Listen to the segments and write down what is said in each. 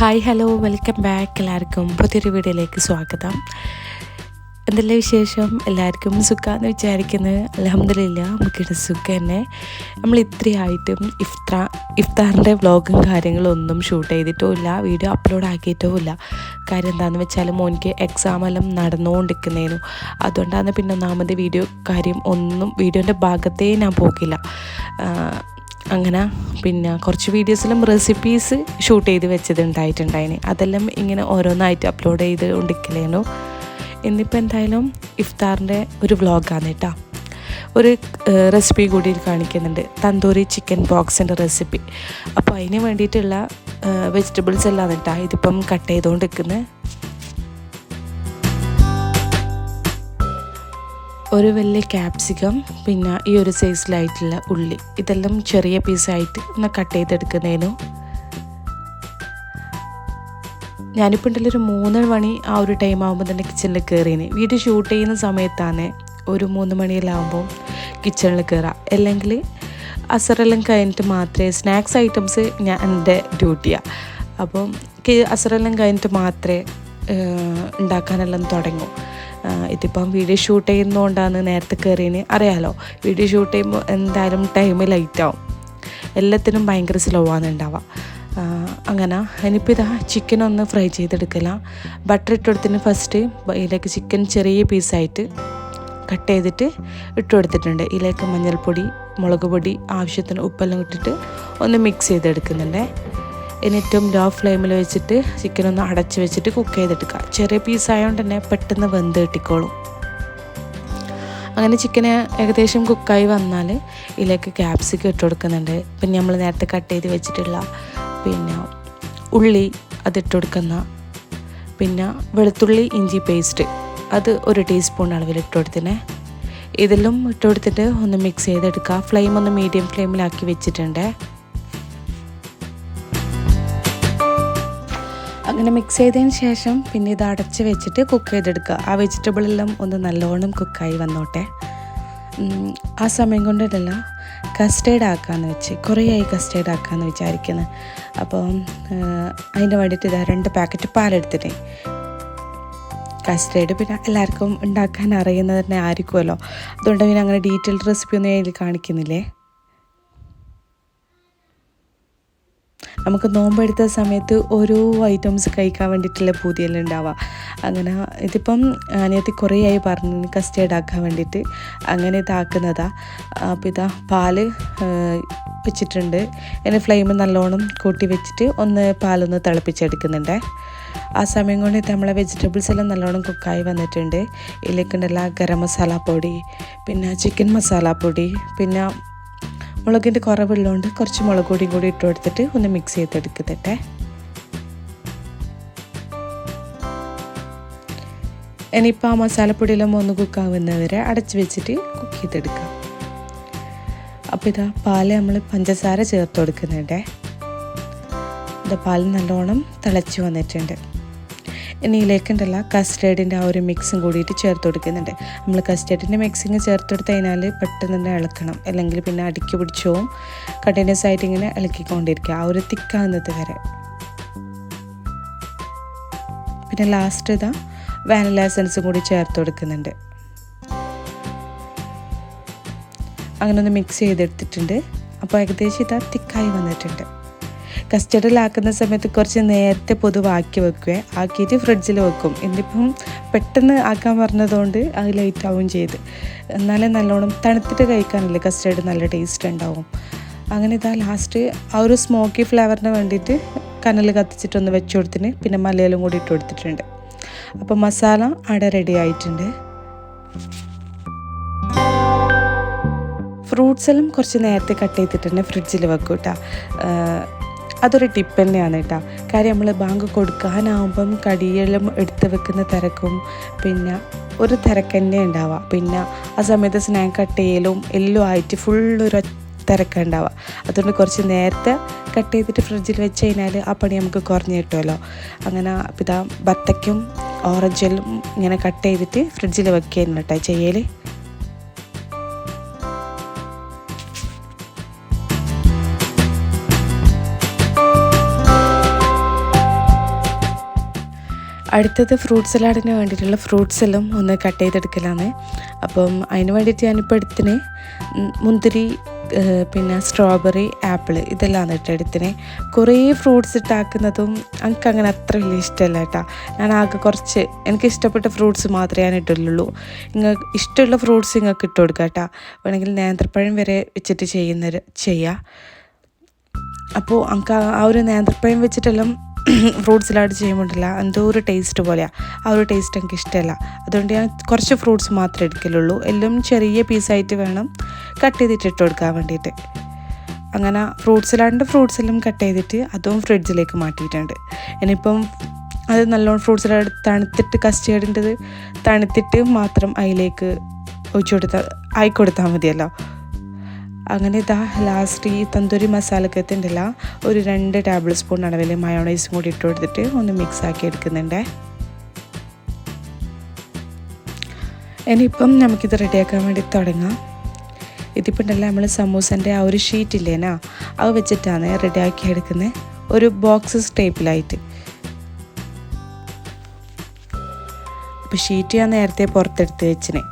Hi hello welcome back. എല്ലാവർക്കും പുതിയൊരു വീഡിയോയിലേക്ക് സ്വാഗതം. എന്തെല്ലാം വിശേഷം? എല്ലാവർക്കും സുഖമെന്ന് വിചാരിക്കുന്നത്. അൽഹംദുലില്ലാ നമുക്കിവിടെ സുഖം തന്നെ. നമ്മൾ ഇത്രയായിട്ടും ഇഫ്താറിൻ്റെ വ്ളോഗും കാര്യങ്ങളും ഒന്നും ഷൂട്ട് ചെയ്തിട്ടുമില്ല, വീഡിയോ അപ്ലോഡ് ആക്കിയിട്ടുമില്ല. കാര്യം എന്താണെന്ന് വെച്ചാൽ മോനിക്ക് എക്സാമെല്ലാം നടന്നുകൊണ്ടിരിക്കുന്നതിനു, അതുകൊണ്ടാണ് പിന്നെ ഒന്നാമത് വീഡിയോൻ്റെ ഭാഗത്തേ ഞാൻ പോകില്ല. അങ്ങനെ പിന്നെ കുറച്ച് വീഡിയോസിലും റെസിപ്പീസ് ഷൂട്ട് ചെയ്ത് വെച്ചതുണ്ടായിട്ടുണ്ടായിന്, അതെല്ലാം ഇങ്ങനെ ഓരോന്നായിട്ട് അപ്ലോഡ് ചെയ്ത് കൊണ്ടിരിക്കലേനു. ഇന്നിപ്പോൾ എന്തായാലും ഇഫ്താറിൻ്റെ ഒരു വ്ളോഗാണ് കേട്ടോ. ഒരു റെസിപ്പി കൂടി കാണിക്കുന്നുണ്ട്, തന്തൂരി ചിക്കൻ ബോക്സിൻ്റെ റെസിപ്പി. അപ്പോൾ അതിന് വേണ്ടിയിട്ടുള്ള വെജിറ്റബിൾസ് എല്ലാം കേട്ടോ ഇതിപ്പം കട്ട് ചെയ്തുകൊണ്ടിരിക്കുന്നത്. ഒരു വലിയ ക്യാപ്സിക്കം, പിന്നെ ഈ ഒരു സൈസിലായിട്ടുള്ള ഉള്ളി, ഇതെല്ലാം ചെറിയ പീസായിട്ട് ഒന്ന് കട്ട് ചെയ്തെടുക്കുന്നതിനു. ഞാനിപ്പോൾ ഉണ്ടല്ലോ ഒരു 3 മണി ആ ഒരു ടൈം ആകുമ്പോൾ തന്നെ കിച്ചണിൽ കയറിയിന്. വീഡിയോ ഷൂട്ട് ചെയ്യുന്ന സമയത്താണ് ഒരു 3 മണിയെല്ലാം ആകുമ്പോൾ കിച്ചണിൽ കയറാം. അല്ലെങ്കിൽ അസറെല്ലാം കഴിഞ്ഞിട്ട് മാത്രമേ സ്നാക്സ് ഐറ്റംസ് എൻ്റെ ഡ്യൂട്ടിയാണ്. അപ്പം അസറെല്ലാം കഴിഞ്ഞിട്ട് മാത്രമേ ഉണ്ടാക്കാനെല്ലാം തുടങ്ങും. ഇതിപ്പം വീഡിയോ ഷൂട്ട് ചെയ്യുന്നതുകൊണ്ടാണ് നേരത്തെ കയറിയതിന്. അറിയാമല്ലോ, വീഡിയോ ഷൂട്ട് ചെയ്യുമ്പോൾ എന്തായാലും ടൈം ലൈറ്റാവും, എല്ലാത്തിനും ഭയങ്കര സ്ലോ ആണ് ഉണ്ടാവുക. അങ്ങനെ ഇനിയിപ്പോൾ ഇതാ ചിക്കൻ ഒന്ന് ഫ്രൈ ചെയ്തെടുക്കല. ബട്ടർ ഇട്ടുകൊടുത്തിന് ഫസ്റ്റ് ഇതിലേക്ക് ചിക്കൻ ചെറിയ പീസായിട്ട് കട്ട് ചെയ്തിട്ട് ഇട്ട് കൊടുത്തിട്ടുണ്ട്. ഇതിലേക്ക് മഞ്ഞൾപ്പൊടി, മുളക് പൊടി, ആവശ്യത്തിന് ഉപ്പെല്ലാം ഇട്ടിട്ട് ഒന്ന് മിക്സ് ചെയ്തെടുക്കുന്നുണ്ട്. ഏറ്റവും ലോ ഫ്ലെയിമിൽ വെച്ചിട്ട് ചിക്കൻ ഒന്ന് അടച്ച് വെച്ചിട്ട് കുക്ക് ചെയ്തെടുക്കുക. ചെറിയ പീസായതുകൊണ്ട് തന്നെ പെട്ടെന്ന് വെന്ത് കിട്ടിക്കോളും. അങ്ങനെ ചിക്കന് ഏകദേശം കുക്കായി വന്നാൽ ഇതിലേക്ക് ക്യാപ്സിക്കം ഇട്ട് കൊടുക്കുന്നുണ്ട്. പിന്നെ നമ്മൾ നേരത്തെ കട്ട് ചെയ്ത് വെച്ചിട്ടുള്ള പിന്നെ ഉള്ളി അതിട്ട് കൊടുക്കുന്ന, പിന്നെ വെളുത്തുള്ളി ഇഞ്ചി പേസ്റ്റ് അത് 1 ടീസ്പൂൺ അളവിൽ ഇട്ട് കൊടുത്തിനെ. ഇതെല്ലാം ഇട്ട് കൊടുത്തിട്ട് ഒന്ന് മിക്സ് ചെയ്തെടുക്കുക. ഫ്ലെയിം ഒന്ന് മീഡിയം ഫ്ലെയിമിലാക്കി വെച്ചിട്ടുണ്ട്. അങ്ങനെ മിക്സ് ചെയ്തതിന് ശേഷം പിന്നെ ഇത് അടച്ച് വെച്ചിട്ട് കുക്ക് ചെയ്തെടുക്കുക. ആ വെജിറ്റബിളെല്ലാം ഒന്ന് നല്ലോണം കുക്കായി വന്നോട്ടെ. ആ സമയം കൊണ്ടിട്ടല്ല കസ്റ്റേർഡ് ആക്കാമെന്ന് വെച്ച്, കുറേയായി കസ്റ്റേർഡ് ആക്കാമെന്ന് വിചാരിക്കുന്നത്. അപ്പം അതിൻ്റെ വേണ്ടിയിട്ട് ഇതാ 2 പാക്കറ്റ് പാലെടുത്തിട്ട്. കസ്റ്റേർഡ് പിന്നെ എല്ലാവർക്കും ഉണ്ടാക്കാൻ അറിയുന്നത് തന്നെ ആയിരിക്കുമല്ലോ, അതുകൊണ്ട് പിന്നെ അങ്ങനെ ഡീറ്റെയിൽഡ് റെസിപ്പി ഒന്നും ഇതിൽ കാണിക്കുന്നില്ലേ. നമുക്ക് നോമ്പെടുത്ത സമയത്ത് ഓരോ ഐറ്റംസ് കഴിക്കാൻ വേണ്ടിയിട്ടുള്ള പൂതിയെല്ലാം ഉണ്ടാവുക. അങ്ങനെ ഇതിപ്പം അനിയത്തി കുറേയായി പറഞ്ഞു കസ്റ്റേർഡ് ആക്കാൻ വേണ്ടിയിട്ട്, അങ്ങനെ ഇതാക്കുന്നതാണ്. അപ്പോൾ ഇതാ പാല് വെച്ചിട്ടുണ്ട്. അതിന് ഫ്ലെയിം നല്ലോണം കൂട്ടി വെച്ചിട്ട് പാലൊന്ന് തിളപ്പിച്ചെടുക്കുന്നുണ്ട്. ആ സമയം കൊണ്ട് നമ്മളെ വെജിറ്റബിൾസ് എല്ലാം നല്ലോണം കുക്കായി വന്നിട്ടുണ്ട്. ഇതിലേക്കുണ്ടല്ല ഗരം മസാല പൊടി, പിന്നെ ചിക്കൻ മസാല പൊടി, പിന്നെ മുളകിൻ്റെ കുറവുള്ളതുകൊണ്ട് കുറച്ച് മുളക് പൊടിയും കൂടി ഇട്ട് കൊടുത്തിട്ട് ഒന്ന് മിക്സ് ചെയ്തെടുക്കുന്നുണ്ട്. ഇനിയിപ്പോൾ ആ മസാലപ്പൊടിയെല്ലാം ഒന്ന് കുക്കാവുന്നവരെ അടച്ച് വെച്ചിട്ട് കുക്ക് ചെയ്തെടുക്കാം. അപ്പോൾ ഇതാ പാല് നമ്മൾ പഞ്ചസാര ചേർത്ത് കൊടുക്കുന്നുണ്ട്. ഇതാ പാല് നല്ലോണം തിളച്ച് വന്നിട്ടുണ്ട്. ഇനി ഇതിലേക്കുണ്ടല്ല കസ്റ്റേർഡിൻ്റെ ആ ഒരു മിക്സും കൂടിയിട്ട് ചേർത്ത് കൊടുക്കുന്നുണ്ട്. നമ്മൾ കസ്റ്റേർഡിൻ്റെ മിക്സിങ് ചേർത്ത് കൊടുത്ത് കഴിഞ്ഞാൽ പെട്ടെന്ന് തന്നെ ഇളക്കണം, അല്ലെങ്കിൽ പിന്നെ അടുക്കി പിടിച്ചോവും. കണ്ടിന്യൂസ് ആയിട്ട് ഇങ്ങനെ ഇളക്കിക്കൊണ്ടിരിക്കുക ആ ഒരു തിക്കാവുന്നത് വരെ. പിന്നെ ലാസ്റ്റ് ഇതാ വാനില എസൻസും കൂടി ചേർത്ത് കൊടുക്കുന്നുണ്ട്. അങ്ങനെ ഒന്ന് മിക്സ് ചെയ്തെടുത്തിട്ടുണ്ട്. അപ്പോൾ ഏകദേശം ഇതാ തിക്കായി വന്നിട്ടുണ്ട്. കസ്റ്റർഡിലാക്കുന്ന സമയത്ത് കുറച്ച് നേരത്തെ പൊതുവാക്കി വെക്കുക, ആക്കിയിട്ട് ഫ്രിഡ്ജിൽ വെക്കും. എന്നിപ്പം പെട്ടെന്ന് ആക്കാൻ പറഞ്ഞതുകൊണ്ട് അത് ലേറ്റ് ആവുകയും ചെയ്ത്. എന്നാലേ നല്ലോണം തണുത്തിട്ട് കഴിക്കാനല്ലേ കസ്റ്റർഡ് നല്ല ടേസ്റ്റ് ഉണ്ടാവും. അങ്ങനെ ഇതാ ലാസ്റ്റ് ആ ഒരു സ്മോക്കി ഫ്ലേവറിന് വേണ്ടിയിട്ട് കനൽ കത്തിച്ചിട്ടൊന്ന് വെച്ച് കൊടുത്തിന്. പിന്നെ മലയാളം കൂടി ഇട്ട് കൊടുത്തിട്ടുണ്ട്. അപ്പോൾ മസാല അവിടെ റെഡി ആയിട്ടുണ്ട്. ഫ്രൂട്ട്സ് എല്ലാം കുറച്ച് നേരത്തെ കട്ട് ചെയ്തിട്ട് ഫ്രിഡ്ജിൽ വെക്കും കേട്ടോ. അതൊരു ടിപ്പ് തന്നെയാണ് കേട്ടോ. കാര്യം നമ്മൾ ബാങ്ക് കൊടുക്കാനാവുമ്പം കടിയെല്ലാം എടുത്ത് വെക്കുന്ന തിരക്കും പിന്നെ ഒരു തിരക്ക് തന്നെ ഉണ്ടാവുക. പിന്നെ ആ സമയത്ത് സ്നാക്ക് കട്ട് ചെയ്യലും എല്ലാം ആയിട്ട് ഫുള്ളൊരു തിരക്കുണ്ടാവുക. അതുകൊണ്ട് കുറച്ച് നേരത്തെ കട്ട് ചെയ്തിട്ട് ഫ്രിഡ്ജിൽ വെച്ച് കഴിഞ്ഞാൽ ആ പണി നമുക്ക് കുറഞ്ഞ് കിട്ടുമല്ലോ. അങ്ങനെ ഇതാ ബത്തയ്ക്കും ഓറഞ്ചെല്ലാം ഇങ്ങനെ കട്ട് ചെയ്തിട്ട് ഫ്രിഡ്ജിൽ വെക്കുകയാണ് കേട്ടോ ചെയ്യൽ. അടുത്തത് ഫ്രൂട്ട് സലാഡിന് വേണ്ടിയിട്ടുള്ള ഫ്രൂട്ട്സ് എല്ലാം ഒന്ന് കട്ട് ചെയ്തെടുക്കലാണ്. അപ്പം അതിന് വേണ്ടിയിട്ട് ഞാനിപ്പോൾ എടുത്തിന് മുന്തിരി, പിന്നെ സ്ട്രോബെറി, ആപ്പിൾ ഇതെല്ലാം എടുത്തിന്. കുറേ ഫ്രൂട്ട്സ് ഇട്ടാക്കുന്നതും എനിക്കങ്ങനെ അത്ര വലിയ ഇഷ്ടമല്ല കേട്ടോ. ഞാൻ ആകെ കുറച്ച് എനിക്ക് ഇഷ്ടപ്പെട്ട ഫ്രൂട്ട്സ് മാത്രമേ ഞാൻ ഇട്ടുള്ളൂ. നിങ്ങൾക്ക് ഇഷ്ടമുള്ള ഫ്രൂട്ട്സ് നിങ്ങൾക്ക് ഇട്ട് കൊടുക്കാം കേട്ടോ. വേണമെങ്കിൽ നേന്ത്രപ്പഴം വരെ വെച്ചിട്ട് ചെയ്യാം. അപ്പോൾ എനിക്ക് ആ ഒരു നേന്ത്രപ്പഴം വെച്ചിട്ടെല്ലാം ഫ്രൂട്ട് സലാഡ് ചെയ്യുമ്പോഴല്ല എന്തോ ഒരു ടേസ്റ്റ് പോലെയാണ്. ആ ഒരു ടേസ്റ്റ് എനിക്ക് ഇഷ്ടമല്ല. അതുകൊണ്ട് ഞാൻ കുറച്ച് ഫ്രൂട്ട്സ് മാത്രമേ എടുക്കലുള്ളൂ. എല്ലാം ചെറിയ പീസായിട്ട് വേണം കട്ട് ചെയ്തിട്ട് ഇട്ട് കൊടുക്കാൻ വേണ്ടിയിട്ട്. അങ്ങനെ ഫ്രൂട്ട് സലാഡിൻ്റെ ഫ്രൂട്ട്സ് എല്ലാം കട്ട് ചെയ്തിട്ട് അതും ഫ്രിഡ്ജിലേക്ക് മാറ്റിയിട്ടുണ്ട്. ഇനിയിപ്പം അത് നല്ലോണം ഫ്രൂട്ട് സലാഡ് തണുത്തിട്ട് കസ്റ്റേർഡിൻ്റെത് തണുത്തിട്ട് മാത്രം അതിലേക്ക് ആയിക്കൊടുത്താൽ മതിയല്ലോ. അങ്ങനെ ഇതാ ലാസ്റ്റ് ഈ തന്തൂരി മസാലക്കകത്ത് ഉണ്ടല്ല ഒരു 2 ടേബിൾ സ്പൂൺ അളവിൽ മയോണൈസും കൂടി ഇട്ട് കൊടുത്തിട്ട് ഒന്ന് മിക്സ് ആക്കി എടുക്കുന്നുണ്ട്. ഇനിയിപ്പം നമുക്കിത് റെഡിയാക്കാൻ വേണ്ടി തുടങ്ങാം. ഇതിപ്പോൾ ഉണ്ടല്ല നമ്മൾ സമൂസൻ്റെ ആ ഒരു ഷീറ്റ് ഇല്ലേനാ, അത് വെച്ചിട്ടാണ് റെഡിയാക്കി എടുക്കുന്നത്, ഒരു ബോക്സസ് ടൈപ്പിലായിട്ട്. അപ്പോൾ ഷീറ്റ് ഞാൻ നേരത്തെ പുറത്തെടുത്ത് വെച്ചിന്.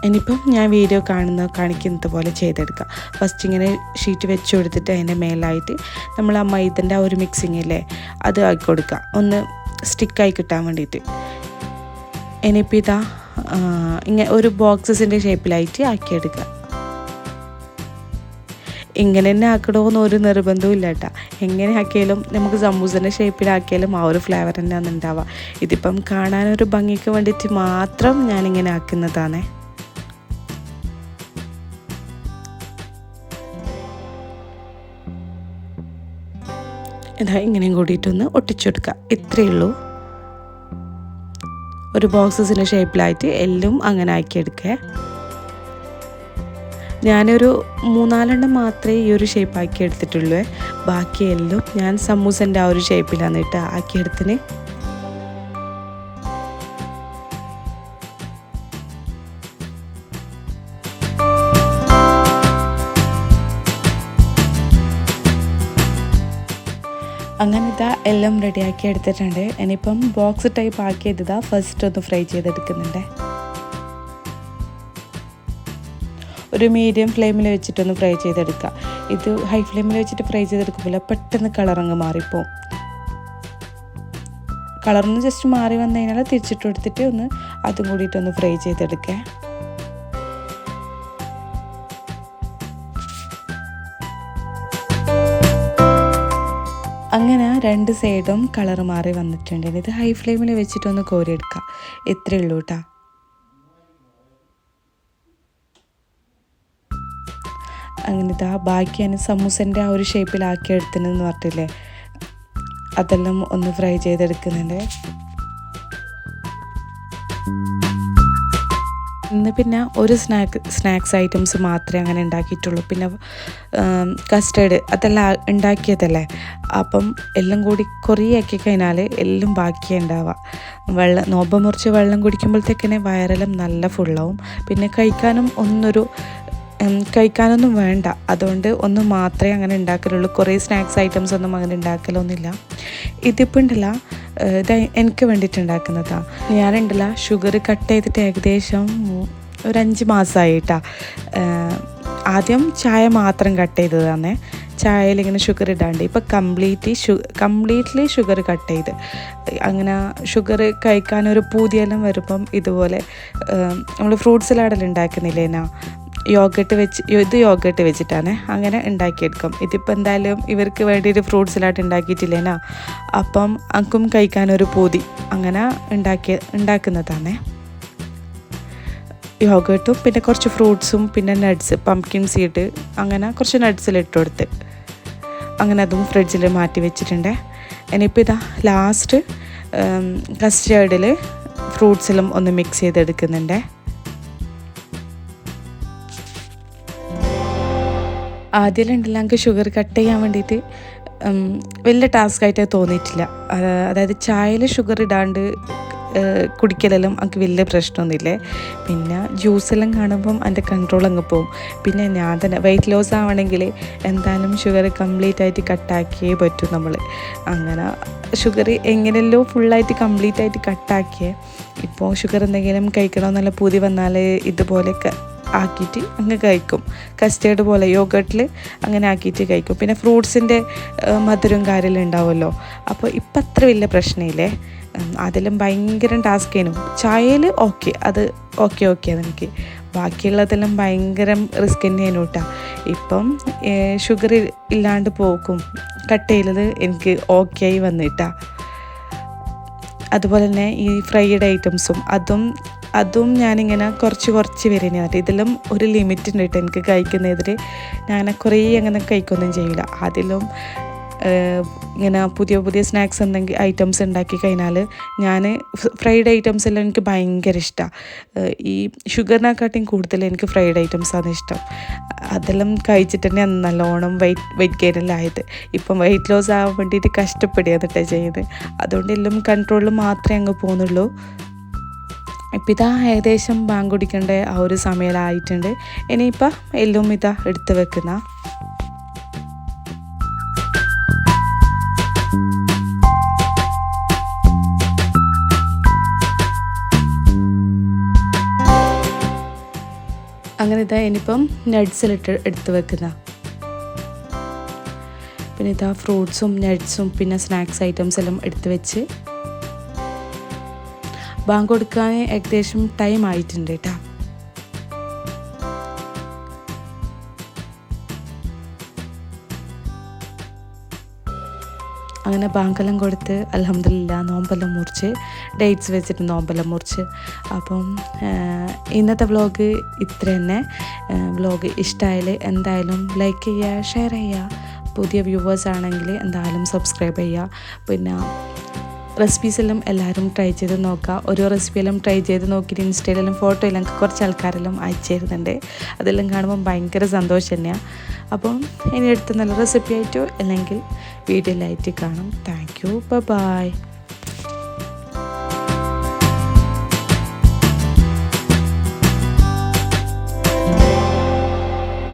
ഇനിയിപ്പം ഞാൻ വീഡിയോ കാണിക്കുന്നത് പോലെ ചെയ്തെടുക്കാം. ഫസ്റ്റ് ഇങ്ങനെ ഷീറ്റ് വെച്ച് കൊടുത്തിട്ട് അതിൻ്റെ മേലായിട്ട് നമ്മൾ ആ മൈദൻ്റെ ആ ഒരു മിക്സിങ് ഇല്ലേ അത് ആക്കി കൊടുക്കുക, ഒന്ന് സ്റ്റിക്കായി കിട്ടാൻ വേണ്ടിയിട്ട്. ഇനിയിപ്പോൾ ഇതാ ഇങ്ങനെ ഒരു ബോക്സസിൻ്റെ ഷേപ്പിലായിട്ട് ആക്കിയെടുക്കുക. ഇങ്ങനെ തന്നെ ആക്കണമെന്ന് ഒരു നിർബന്ധവും ഇല്ല കേട്ടോ. എങ്ങനെ ആക്കിയാലും നമുക്ക് സമൂസൻ്റെ ഷേപ്പിലാക്കിയാലും ആ ഒരു ഫ്ലേവർ തന്നെയാണ് ഉണ്ടാവുക. ഇതിപ്പം കാണാനൊരു ഭംഗിക്ക് വേണ്ടിയിട്ട് മാത്രം ഞാനിങ്ങനെ ആക്കുന്നതാണ്. ഇതാ ഇങ്ങനെയും കൂടിയിട്ടൊന്ന് ഒട്ടിച്ചെടുക്കുക, ഇത്രയേ ഉള്ളൂ. ഒരു ബോക്സസിൻ്റെ ഷേപ്പിലായിട്ട് എല്ലാം അങ്ങനെ ആക്കിയെടുക്കുക. ഞാനൊരു 3-4 മാത്രമേ ഈ ഒരു ഷേപ്പ് ആക്കി എടുത്തിട്ടുള്ളൂ. ബാക്കിയെല്ലാം ഞാൻ സമൂസൻ്റെ ആ ഒരു ഷേപ്പിലാണ് ആക്കിയെടുത്തിന്. അങ്ങനെ ഇതാ എല്ലാം റെഡിയാക്കി എടുത്തിട്ടുണ്ട്. ഇനിയിപ്പം ബോക്സ് ടൈപ്പ് ആക്കിയതാ ഫസ്റ്റ് ഒന്ന് ഫ്രൈ ചെയ്തെടുക്കുന്നുണ്ട്. ഒരു മീഡിയം ഫ്ലെയിമിൽ വെച്ചിട്ടൊന്ന് ഫ്രൈ ചെയ്തെടുക്കുക. ഇത് ഹൈ ഫ്ലെയിമിൽ വെച്ചിട്ട് ഫ്രൈ ചെയ്തെടുക്കുമ്പോൾ പെട്ടെന്ന് കളറങ്ങ് മാറിപ്പോവും. കളറിന് ജസ്റ്റ് മാറി വന്നു കഴിഞ്ഞാൽ തിരിച്ചിട്ട് കൊടുത്തിട്ട് ഒന്ന് അതും കൂടിയിട്ടൊന്ന് ഫ്രൈ ചെയ്തെടുക്കുക. അങ്ങനെ 2 സൈഡും കളർ മാറി വന്നിട്ടുണ്ട്. ഇത് ഹൈ ഫ്ലെയിമിൽ വെച്ചിട്ടൊന്ന് കോരിയെടുക്കാം, ഇത്രയേ ഉള്ളൂ കേട്ടോ. അങ്ങനെ ഇതാ ബാക്കി ഞാൻ സമൂസൻ്റെ ആ ഒരു ഷേപ്പിലാക്കി എടുത്തിനെന്ന് പറഞ്ഞില്ലേ, അതെല്ലാം ഒന്ന് ഫ്രൈ ചെയ്തെടുക്കുന്നുണ്ട്. ഇന്ന് പിന്നെ ഒരു സ്നാക്സ് ഐറ്റംസ് മാത്രമേ അങ്ങനെ ഉണ്ടാക്കിയിട്ടുള്ളൂ. പിന്നെ കസ്റ്റേർഡ് അതെല്ലാം ഉണ്ടാക്കിയതല്ലേ, അപ്പം എല്ലാം കൂടി കുറേ ആക്കി കഴിഞ്ഞാൽ എല്ലാം ബാക്കിയേ ഉണ്ടാവുക. നോമ്പ് മുറിച്ച് വെള്ളം കുടിക്കുമ്പോഴത്തേക്കിനെ വയറെല്ലാം നല്ല ഫുള്ളാവും. പിന്നെ കഴിക്കാനൊന്നും വേണ്ട. അതുകൊണ്ട് ഒന്ന് മാത്രമേ അങ്ങനെ ഉണ്ടാക്കലുള്ളൂ. കുറേ സ്നാക്സ് ഐറ്റംസ് ഒന്നും അങ്ങനെ ഉണ്ടാക്കലൊന്നുമില്ല. ഇതിപ്പോൾ ഉണ്ടല്ല ഇത് എനിക്ക് വേണ്ടിയിട്ട് ഉണ്ടാക്കുന്നതാണ്. ഞാനുണ്ടല്ല ഷുഗർ കട്ട് ചെയ്തിട്ട് ഏകദേശം ഒരു 5 മാസമായിട്ടാണ്. ആദ്യം ചായ മാത്രം കട്ട് ചെയ്തതാണ്. ചായയിൽ ഇങ്ങനെ ഷുഗർ ഇടാണ്ട് ഇപ്പോൾ കംപ്ലീറ്റ്ലി ഷുഗർ കട്ട് ചെയ്ത്. അങ്ങനെ ഷുഗർ കഴിക്കാനൊരു പൂതിയെല്ലാം വരുമ്പം ഇതുപോലെ നമ്മൾ ഫ്രൂട്ട് സലാഡെല്ലാം ഉണ്ടാക്കുന്നില്ലേനാ, യോഗട്ട് വെച്ചിട്ടാണ് അങ്ങനെ ഉണ്ടാക്കിയെടുക്കും. ഇതിപ്പോൾ എന്തായാലും ഇവർക്ക് വേണ്ടിയിട്ട് ഫ്രൂട്ട് സലാഡ് ഉണ്ടാക്കിയിട്ടില്ലേനാ, അപ്പം അങ്കും കഴിക്കാനൊരു പൂതി, അങ്ങനെ ഉണ്ടാക്കുന്നതാണ്. യോഗട്ടും പിന്നെ കുറച്ച് ഫ്രൂട്ട്സും പിന്നെ നട്ട്സ്, പംകിൻ സീഡ്, അങ്ങനെ കുറച്ച് നട്ട്സിലിട്ട് കൊടുത്ത് അങ്ങനെ അതും ഫ്രിഡ്ജിൽ മാറ്റി വെച്ചിട്ടുണ്ട്. ഇനിയിപ്പോൾ ഇതാ ലാസ്റ്റ് കസ്റ്റേർഡിൽ ഫ്രൂട്ട്സിലും ഒന്ന് മിക്സ് ചെയ്തെടുക്കുന്നുണ്ട്. ആദ്യമുണ്ടല്ലോ എനിക്ക് ഷുഗർ കട്ട് ചെയ്യാൻ വേണ്ടിയിട്ട് വലിയ ടാസ്ക്കായിട്ട് തോന്നിയിട്ടില്ല. അതായത് ചായയിൽ ഷുഗർ ഇടാണ്ട് കുടിക്കലെല്ലാം എനിക്ക് വലിയ പ്രശ്നമൊന്നുമില്ലേ. പിന്നെ ജ്യൂസെല്ലാം കാണുമ്പം എൻ്റെ കൺട്രോൾ അങ്ങ് പോവും. പിന്നെ ഞാൻ തന്നെ വെയിറ്റ് ലോസ് ആവണമെങ്കിൽ എന്തായാലും ഷുഗർ കംപ്ലീറ്റ് ആയിട്ട് കട്ടാക്കിയേ പറ്റൂ നമ്മൾ. അങ്ങനെ ഷുഗർ എങ്ങനെയല്ലോ ഫുള്ളായിട്ട് കംപ്ലീറ്റ് ആയിട്ട് കട്ടാക്കിയേ. ഇപ്പോൾ ഷുഗർ എന്തെങ്കിലും കഴിക്കണമെന്നുള്ള പൂതി വന്നാൽ ഇതുപോലെയൊക്കെ ആക്കിയിട്ട് അങ്ങ് കഴിക്കും. കസ്റ്റേർഡ് പോലെ യോഗട്ടിൽ അങ്ങനെ ആക്കിയിട്ട് കഴിക്കും. പിന്നെ ഫ്രൂട്ട്സിൻ്റെ മധുരം കാര്യമെല്ലാം ഉണ്ടാവുമല്ലോ. അപ്പോൾ ഇപ്പം അത്ര വലിയ പ്രശ്നമില്ലേ. അതിലും ഭയങ്കര ടാസ്ക് ചെയ്യണം. ചായയിൽ ഓക്കെ, അത് ഓക്കെ അതെനിക്ക്. ബാക്കിയുള്ളതെല്ലാം ഭയങ്കര റിസ്ക് തന്നെയാണ് കേട്ടോ. ഇപ്പം ഷുഗർ ഇല്ലാണ്ട് പോക്കും കട്ട് ചെയ്തത് എനിക്ക് ഓക്കെ ആയി വന്നിട്ടാ. അതുപോലെ തന്നെ ഈ ഫ്രൈഡ് ഐറ്റംസും അതും ഞാനിങ്ങനെ കുറച്ച് വരുന്നതാണ്. ഇതിലും ഒരു ലിമിറ്റ് ഉണ്ട് കേട്ടോ എനിക്ക് കഴിക്കുന്നതിൽ. ഞാൻ കുറേ അങ്ങനെ കഴിക്കൊന്നും ചെയ്യില്ല. അതിലും ഇങ്ങനെ പുതിയ സ്നാക്സ് എന്തെങ്കിലും ഐറ്റംസ് ഉണ്ടാക്കി കഴിഞ്ഞാൽ ഞാൻ ഫ്രൈഡ് ഐറ്റംസ് എല്ലാം എനിക്ക് ഭയങ്കര ഇഷ്ടമാണ്. ഈ ഷുഗറിനെക്കാട്ടിയും കൂടുതൽ എനിക്ക് ഫ്രൈഡ് ഐറ്റംസാണ് ഇഷ്ടം. അതെല്ലാം കഴിച്ചിട്ട് തന്നെ നല്ലോണം വെയിറ്റ് ഗെയിനെല്ലാം ആയത്. ഇപ്പം വെയിറ്റ് ലോസ് ആവാൻ വേണ്ടിയിട്ട് കഷ്ടപ്പെടുകയാണ് കേട്ടോ ചെയ്യുന്നത്. അതുകൊണ്ട് എല്ലാം കൺട്രോളിൽ മാത്രമേ അങ്ങ് പോകുന്നുള്ളൂ. ഇപ്പം ഇതാ ഏകദേശം ബാങ്ക് കുടിക്കേണ്ട ആ ഒരു സമയമായിട്ടുണ്ട്. ഇനിയിപ്പം എല്ലാം ഇതാ എടുത്ത് വെക്കുന്ന. അങ്ങനെ ഇതാ ഇനിയിപ്പം നട്ട്സിലിട്ട് എടുത്ത് വെക്കുന്ന. പിന്നെ ഇതാ ഫ്രൂട്ട്സും നട്ട്സും പിന്നെ സ്നാക്സ് ഐറ്റംസ് എല്ലാം എടുത്ത് വെച്ച് ബാങ്ക് കൊടുക്കാൻ ഏകദേശം ടൈം ആയിട്ടുണ്ട് കേട്ടോ. അങ്ങനെ ബാങ്കെല്ലാം കൊടുത്ത് അൽഹംദുലില്ലാ നോമ്പെല്ലാം മുറിച്ച് ഡേറ്റ്സ് വെച്ചിട്ട് നോമ്പെല്ലാം മുറിച്ച്. അപ്പം ഇന്നത്തെ വ്ളോഗ് ഇത്ര തന്നെ. വ്ളോഗ് ഇഷ്ടമായാൽ എന്തായാലും ലൈക്ക് ചെയ്യുക, ഷെയർ ചെയ്യുക. പുതിയ വ്യൂവേഴ്സ് ആണെങ്കിൽ എന്തായാലും സബ്സ്ക്രൈബ് ചെയ്യുക. പിന്നെ റെസിപ്പീസെല്ലാം എല്ലാവരും ട്രൈ ചെയ്ത് നോക്കുക. ഓരോ റെസിപ്പിയെല്ലാം ട്രൈ ചെയ്ത് നോക്കിയിട്ട് ഇൻസ്റ്റയിലെല്ലാം ഫോട്ടോ എല്ലാം കുറച്ച് ആൾക്കാരെല്ലാം അയച്ചു തരുന്നുണ്ട്. അതെല്ലാം കാണുമ്പോൾ ഭയങ്കര സന്തോഷം തന്നെയാണ്. അപ്പം ഇനി അടുത്ത നല്ല റെസിപ്പി ആയിട്ടോ അല്ലെങ്കിൽ വീഡിയോയിലായിട്ട് കാണാം. Thank you, by.